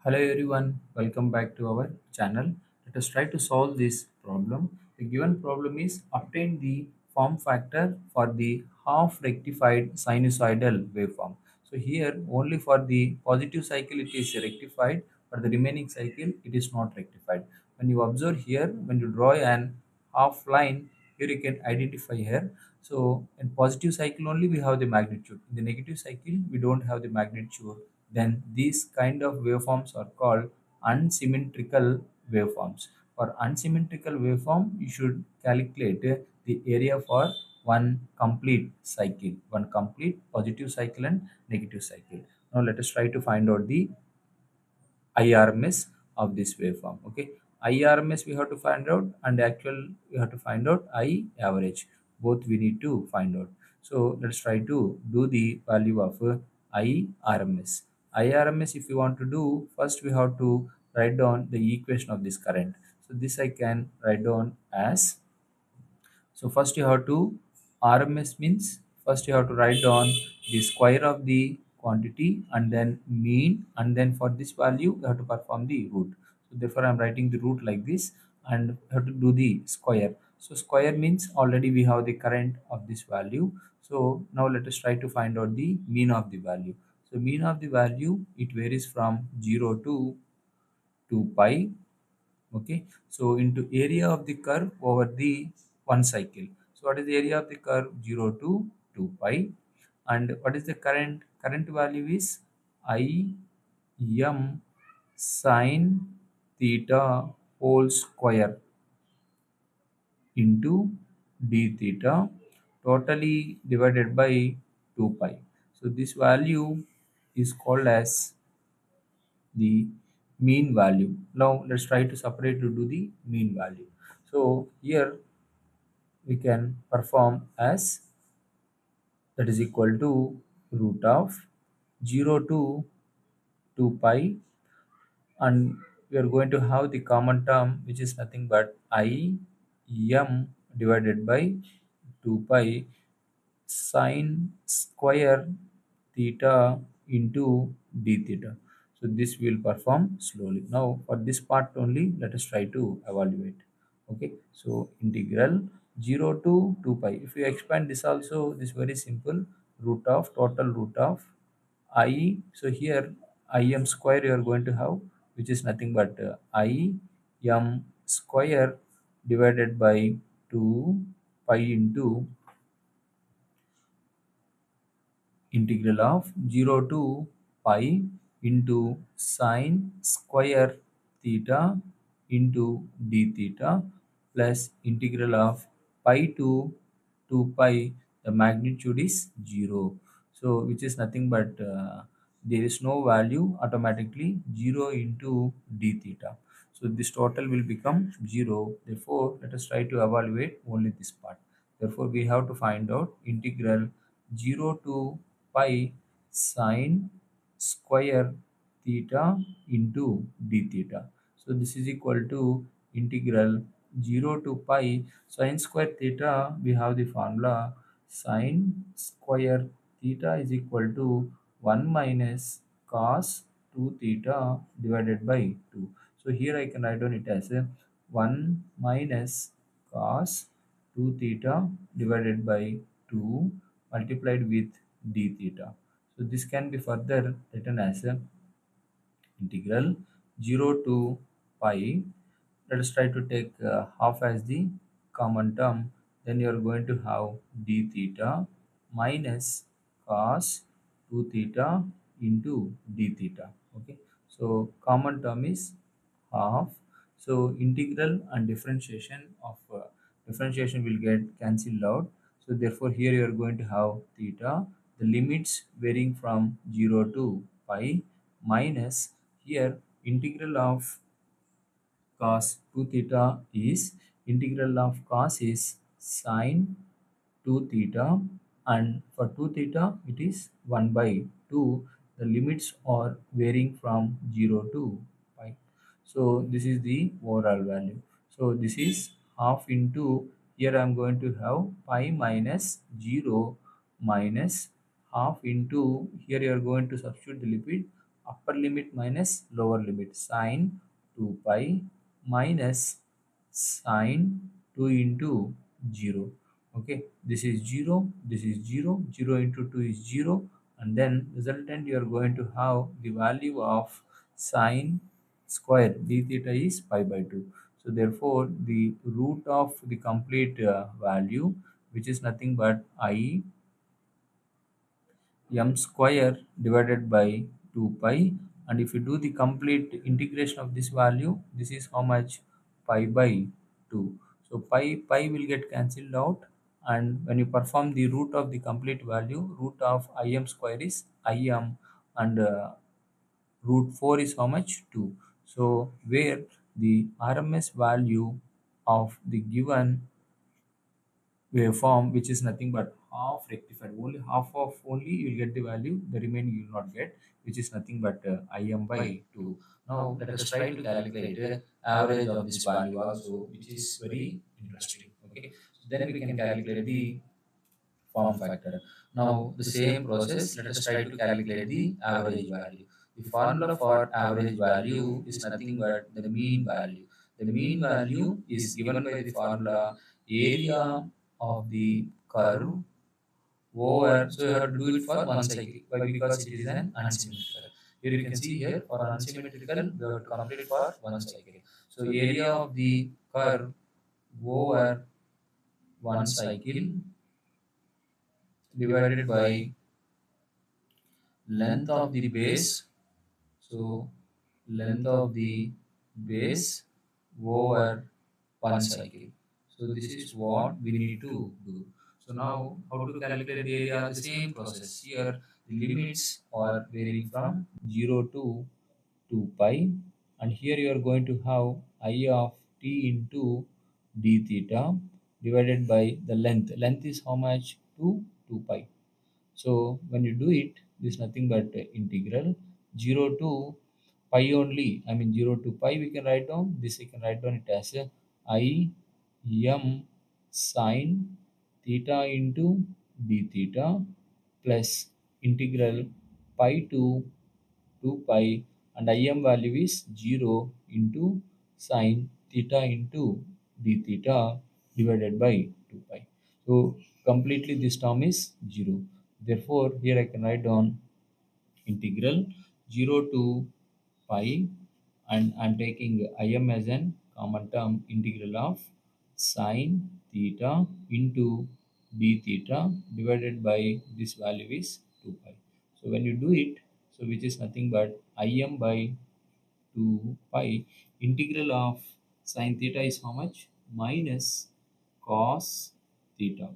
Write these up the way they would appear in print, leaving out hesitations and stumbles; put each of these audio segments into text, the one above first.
Hello everyone, welcome back to our channel. Let us try to solve this problem. The given problem is obtain the form factor for the half rectified sinusoidal waveform. So here only for the positive cycle it is rectified, for the remaining cycle it is not rectified. When you observe here, when you draw an half line, here you can identify here. So in positive cycle only we have the magnitude. In the negative cycle we don't have the magnitude. Then these kind of waveforms are called unsymmetrical waveforms. For unsymmetrical waveform, you should calculate the area for one complete cycle, one complete positive cycle and negative cycle. Now let us try to find out the IRMS of this waveform. Okay, IRMS we have to find out, and actual we have to find out I average. Both we need to find out. So let's try to do the value of IRMS. IRMS, if you want to do, first we have to write down the equation of this current. So this I can write down as, so first you have to, RMS means first you have to write down the square of the quantity and then mean, and then for this value you have to perform the root. So therefore I'm writing the root like this and have to do the square. So square means already we have the current of this value. So now let us try to find out the mean of the value. So mean of the value, it varies from 0 to 2 pi. Okay, so into area of the curve over the one cycle. So what is the area of the curve? 0 to 2 pi. And what is the current value is I m sine theta whole square into d theta totally divided by 2 pi. So this value is called as the mean value. Now let's try to separate to do the mean value. So here we can perform as, that is equal to root of 0 to 2 pi, and we are going to have the common term which is nothing but I m divided by 2 pi sine square theta into d theta. So this will perform slowly. Now for this part only let us try to evaluate. Okay, so integral 0 to 2 pi, if you expand this also, this very simple, root of total root of I. So here I m square you are going to have, which is nothing but I m square divided by 2 pi into integral of 0 to pi into sine square theta into d theta plus integral of pi to 2 pi, the magnitude is 0. So which is nothing but there is no value, automatically 0 into d theta. So this total will become 0. Therefore let us try to evaluate only this part. Therefore we have to find out integral 0 to pi sine square theta into d theta. So this is equal to integral 0 to pi sine square theta. We have the formula sine square theta is equal to 1 minus cos 2 theta divided by 2. So here I can write down it as a 1 minus cos 2 theta divided by 2 multiplied with d theta. So this can be further written as a integral 0 to pi. Let us try to take half as the common term. Then you are going to have d theta minus cos 2 theta into d theta. Okay, so common term is half. So integral and differentiation will get cancelled out. So therefore here you are going to have theta, the limits varying from 0 to pi, minus here integral of cos 2 theta is, integral of cos is sine 2 theta, and for 2 theta it is 1 by 2. The limits are varying from 0 to pi. So this is the overall value. So this is half into, here I am going to have pi minus 0 minus half into, here you are going to substitute the limit upper limit minus lower limit. Sine 2 pi minus sine 2 into 0. Okay, this is 0, this is 0, 0 into 2 is 0, and then resultant you are going to have the value of sine square d theta is pi by 2. So therefore the root of the complete value, which is nothing but I m square divided by 2 pi, and if you do the complete integration of this value, this is how much? Pi by 2. So pi will get cancelled out, and when you perform the root of the complete value, root of im square is im, and root 4 is how much? 2. So where the RMS value of the given waveform, which is nothing but half rectified, only half of only you will get the value, the remaining you will not get, which is nothing but im by 2. Now let us try to calculate average of this value also, which is very interesting. Okay, so then we can calculate the form factor. Now the same process, let us try to calculate the average value. The formula for average value is nothing but the mean value. The mean value is given by the formula area of the curve over, so you have to do it for one cycle. Why? Because it is an unsymmetrical. Here you can see here, for unsymmetrical we have to complete it for one cycle. So area of the curve over one cycle divided by length of the base. So length of the base over one cycle. So this is what we need to do. So now how to calculate the area? The same process. Here the limits are varying from 0 to 2 pi, and here you are going to have I of t into d theta divided by the length. Length is how much? 2 pi. So when you do it, this is nothing but integral 0 to pi only. I mean 0 to pi we can write down. This we can write down it as I m sine theta into d theta plus integral pi to 2 pi, and im value is 0 into sine theta into d theta divided by 2 pi. So completely this term is 0. Therefore here I can write down integral 0 to pi, and I'm taking im as an common term, integral of sine theta into d theta divided by this value is 2 pi. So when you do it, so which is nothing but im by 2 pi, integral of sine theta is how much? Minus cos theta.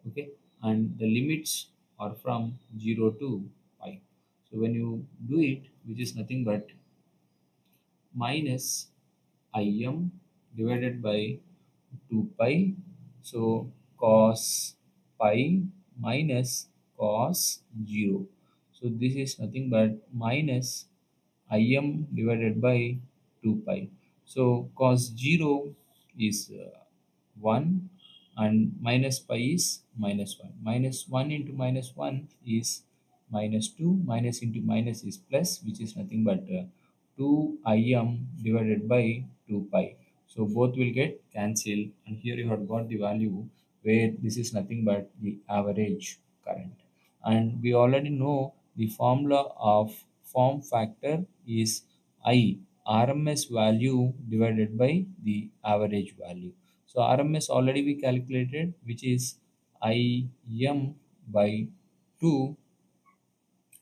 Okay, and the limits are from 0 to pi. So when you do it, which is nothing but minus im divided by 2 pi, so cos pi minus cos 0. So this is nothing but minus im divided by 2 pi. So cos 0 is 1, and minus pi is minus 1. Minus 1 into minus 1 is minus 2. Minus into minus is plus, which is nothing but 2 im divided by 2 pi. So both will get cancelled, and here you have got the value where this is nothing but the average current. And we already know the formula of form factor is I RMS value divided by the average value. So RMS already we calculated, which is IM by 2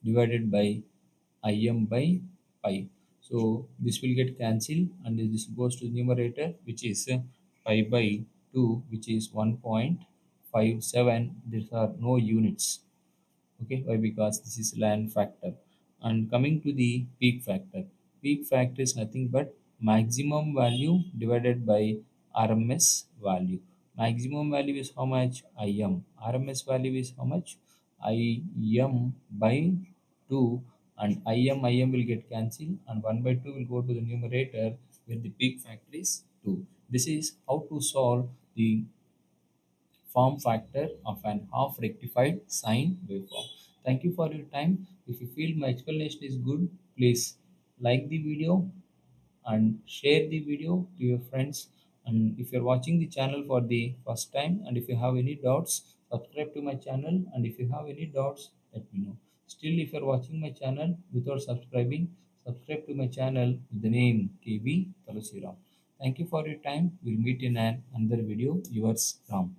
divided by im by pi. So this will get cancelled, and this goes to the numerator, which is pi by 2, which is 1.57. These are no units. Okay, why? Because this is land factor. And coming to the peak factor, peak factor is nothing but maximum value divided by RMS value. Maximum value is how much? Im. RMS value is how much? Im by 2, and im will get cancelled, and 1 by 2 will go to the numerator, where the peak factor is 2. This is how to solve the form factor of an half rectified sine waveform. Thank you for your time. If you feel my explanation is good, please like the video and share the video to your friends. And if you're watching the channel for the first time and if you have any doubts, subscribe to my channel. And if you have any doubts, let me know. Still, if you're watching my channel without subscribing, subscribe to my channel with the name KV Thulasi Ram. Thank you for your time. We'll meet in another video. Yours, Ram.